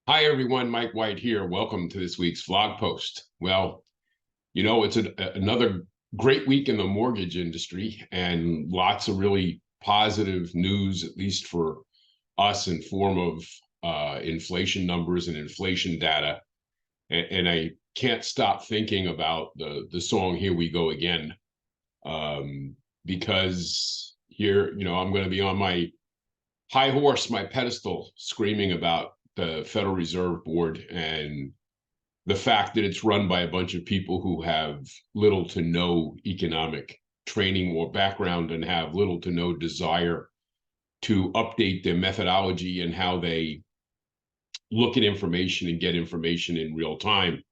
Hi, everyone. Mike White here. Welcome to this week's vlog post. Well, it's another great week in the mortgage industry and lots of really positive news, at least for us, in form of inflation numbers and inflation data. And I can't stop thinking about the song "Here We Go Again," because here, I'm going to be on my high horse, my pedestal, screaming about the Federal Reserve Board and the fact that it's run by a bunch of people who have little to no economic training or background and have little to no desire to update their methodology and how they look at information and get information in real time.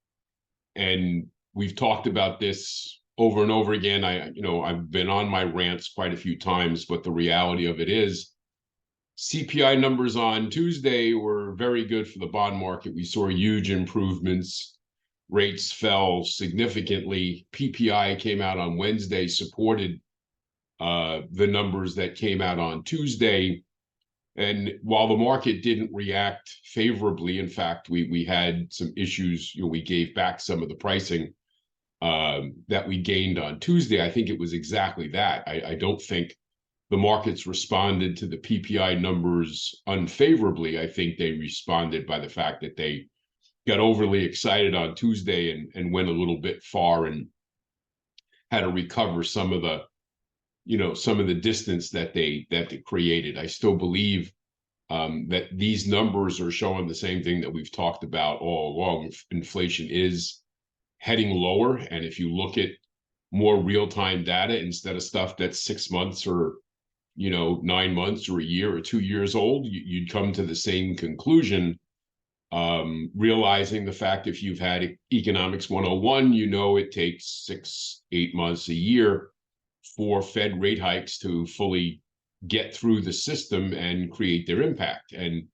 And we've talked about this over and over again. I've been on my rants quite a few times, but the reality of it is CPI numbers on Tuesday were very good for the bond market. We saw huge improvements. Rates fell significantly. PPI came out on Wednesday, supported the numbers that came out on Tuesday. And while the market didn't react favorably, in fact, we had some issues. We gave back some of the pricing that we gained on Tuesday. I think it was exactly that. I don't think the markets responded to the PPI numbers unfavorably. I think they responded by the fact that they got overly excited on Tuesday and went a little bit far and had to recover some of the distance that they created. I still believe that these numbers are showing the same thing that we've talked about all along. Inflation is heading lower, and if you look at more real-time data instead of stuff that's 6 months or 9 months or a year or 2 years old, you'd come to the same conclusion, realizing the fact if you've had economics 101, it takes 6-8 months a year for Fed rate hikes to fully get through the system and create their impact. And,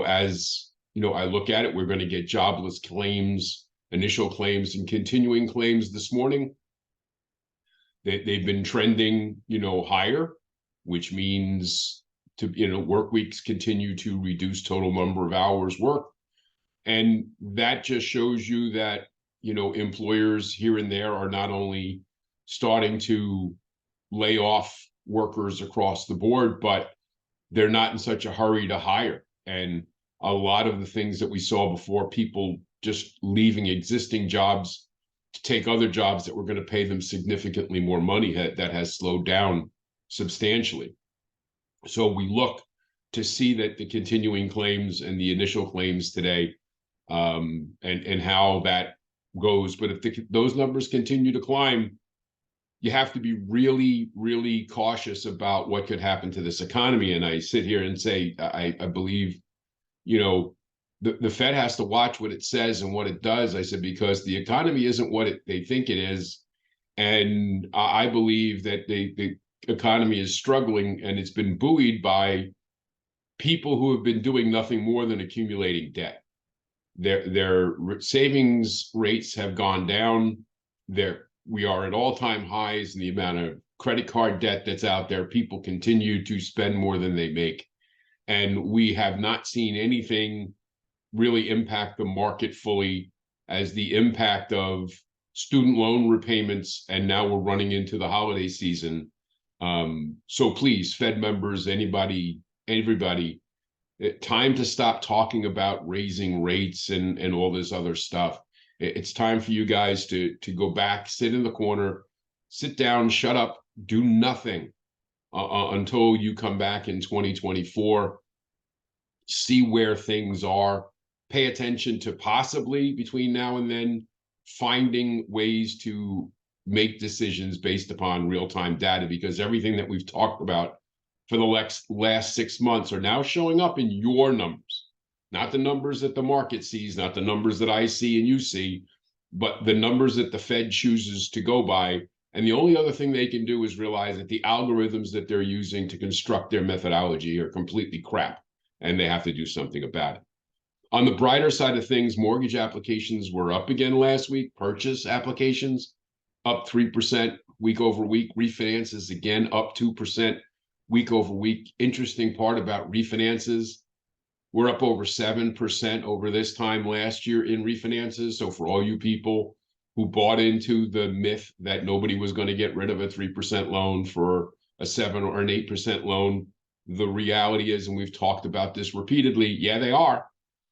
as I look at it, we're going to get jobless claims, initial claims, and continuing claims this morning. They've been trending, higher, which means work weeks continue to reduce total number of hours worked. And that just shows you that, employers here and there are not only starting to lay off workers across the board, but they're not in such a hurry to hire. And a lot of the things that we saw before, people just leaving existing jobs to take other jobs that were going to pay them significantly more money, that has slowed down substantially. So we look to see that the continuing claims and the initial claims today, and how that goes. But if those numbers continue to climb, you have to be really, really cautious about what could happen to this economy. And I sit here and say, I believe, the Fed has to watch what it says and what it does. I said, because the economy isn't what they think it is. And I believe that the economy is struggling, and it's been buoyed by people who have been doing nothing more than accumulating debt. Their savings rates have gone down. We are at all-time highs in the amount of credit card debt that's out there. People continue to spend more than they make. And we have not seen anything really impact the market fully as the impact of student loan repayments. And now we're running into the holiday season. So please, Fed members, everybody, time to stop talking about raising rates and all this other stuff. It's time for you guys to go back, sit in the corner, sit down, shut up, do nothing until you come back in 2024, see where things are, pay attention to possibly between now and then finding ways to make decisions based upon real-time data, because everything that we've talked about for the last 6 months are now showing up in your numbers. Not the numbers that the market sees, not the numbers that I see and you see, but the numbers that the Fed chooses to go by. And the only other thing they can do is realize that the algorithms that they're using to construct their methodology are completely crap, and they have to do something about it. On the brighter side of things, mortgage applications were up again last week. Purchase applications up 3% week over week. Refinances again up 2% week over week. Interesting part about refinances, We're up over 7% over this time last year in refinances. So for all you people who bought into the myth that nobody was going to get rid of a 3% loan for a 7 or an 8% loan, the reality is, and we've talked about this repeatedly, yeah, they are.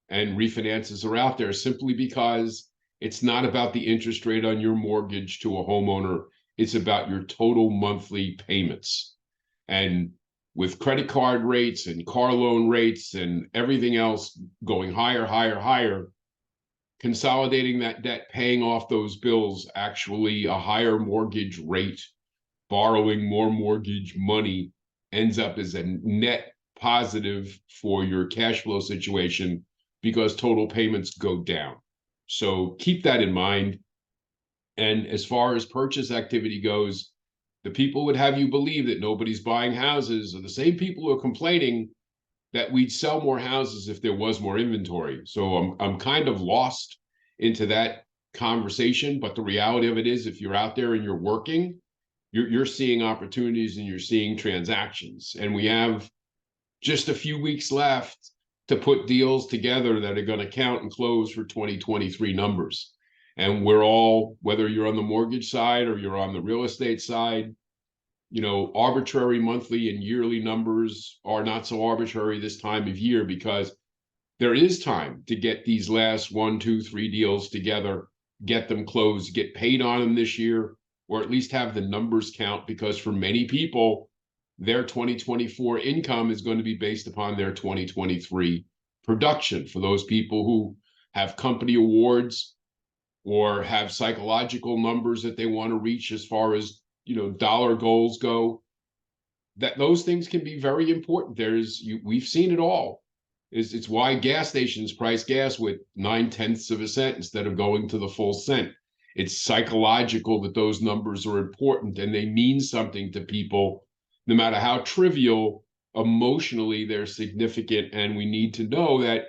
And refinances are out there simply because it's not about the interest rate on your mortgage to a homeowner. It's about your total monthly payments. And with credit card rates and car loan rates and everything else going higher, higher, higher, consolidating that debt, paying off those bills, actually a higher mortgage rate, borrowing more mortgage money ends up as a net positive for your cash flow situation because total payments go down. So keep that in mind. And as far as purchase activity goes, the people would have you believe that nobody's buying houses are the same people who are complaining that we'd sell more houses if there was more inventory. So I'm kind of lost into that conversation. But the reality of it is, if you're out there and you're working, you're seeing opportunities and you're seeing transactions. And we have just a few weeks left to put deals together that are going to count and close for 2023 numbers. And we're all, whether you're on the mortgage side or you're on the real estate side, arbitrary monthly and yearly numbers are not so arbitrary this time of year because there is time to get these last 1, 2, 3 deals together, get them closed, get paid on them this year, or at least have the numbers count, because for many people, their 2024 income is going to be based upon their 2023 production. For those people who have company awards or have psychological numbers that they want to reach as far as dollar goals go, that those things can be very important. We've seen it all. It's why gas stations price gas with 9/10 of a cent instead of going to the full cent. It's psychological that those numbers are important and they mean something to people, no matter how trivial. Emotionally, they're significant, and we need to know that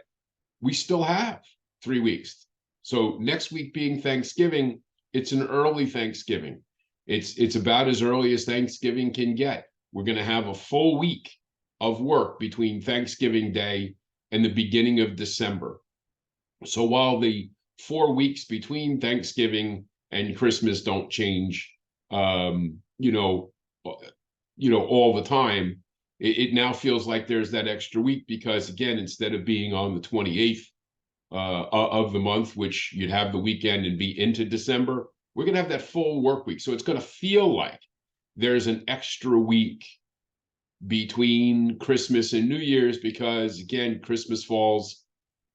we still have 3 weeks. So next week being Thanksgiving, it's an early Thanksgiving. It's about as early as Thanksgiving can get. We're going to have a full week of work between Thanksgiving Day and the beginning of December. So while the 4 weeks between Thanksgiving and Christmas don't change, all the time, it now feels like there's that extra week because, again, instead of being on the 28th of the month, which you'd have the weekend and be into December, we're going to have that full work week. So it's going to feel like there's an extra week between Christmas and New Year's because, again, Christmas falls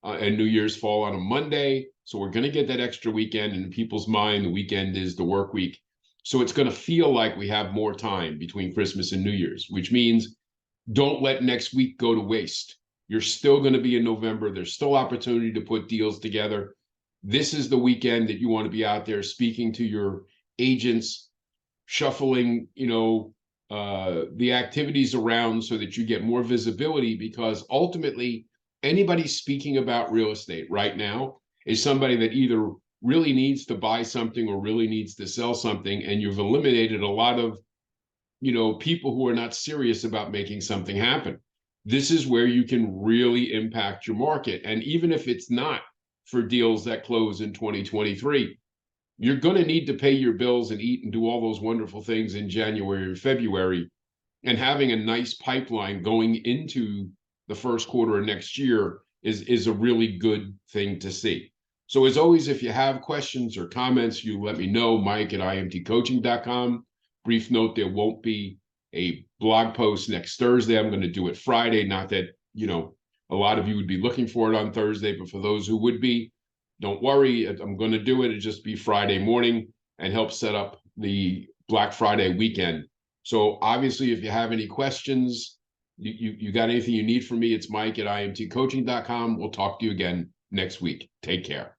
and New Year's fall on a Monday. So we're going to get that extra weekend. And in people's mind, the weekend is the work week. So it's going to feel like we have more time between Christmas and New Year's, which means don't let next week go to waste. You're still going to be in November. There's still opportunity to put deals together. This is the weekend that you want to be out there speaking to your agents, shuffling, the activities around so that you get more visibility, because ultimately anybody speaking about real estate right now is somebody that either really needs to buy something or really needs to sell something. And you've eliminated a lot of, people who are not serious about making something happen. This is where you can really impact your market. And even if it's not for deals that close in 2023, you're going to need to pay your bills and eat and do all those wonderful things in January and February. And having a nice pipeline going into the first quarter of next year is a really good thing to see. So as always, if you have questions or comments, you let me know, Mike@impcoaching.com. Brief note, there won't be a blog post next Thursday. I'm going to do it Friday. Not that, a lot of you would be looking for it on Thursday, but for those who would be, don't worry. I'm going to do it. It'll just be Friday morning and help set up the Black Friday weekend. So obviously, if you have any questions, you got anything you need from me, it's Mike@impcoaching.com. We'll talk to you again next week. Take care.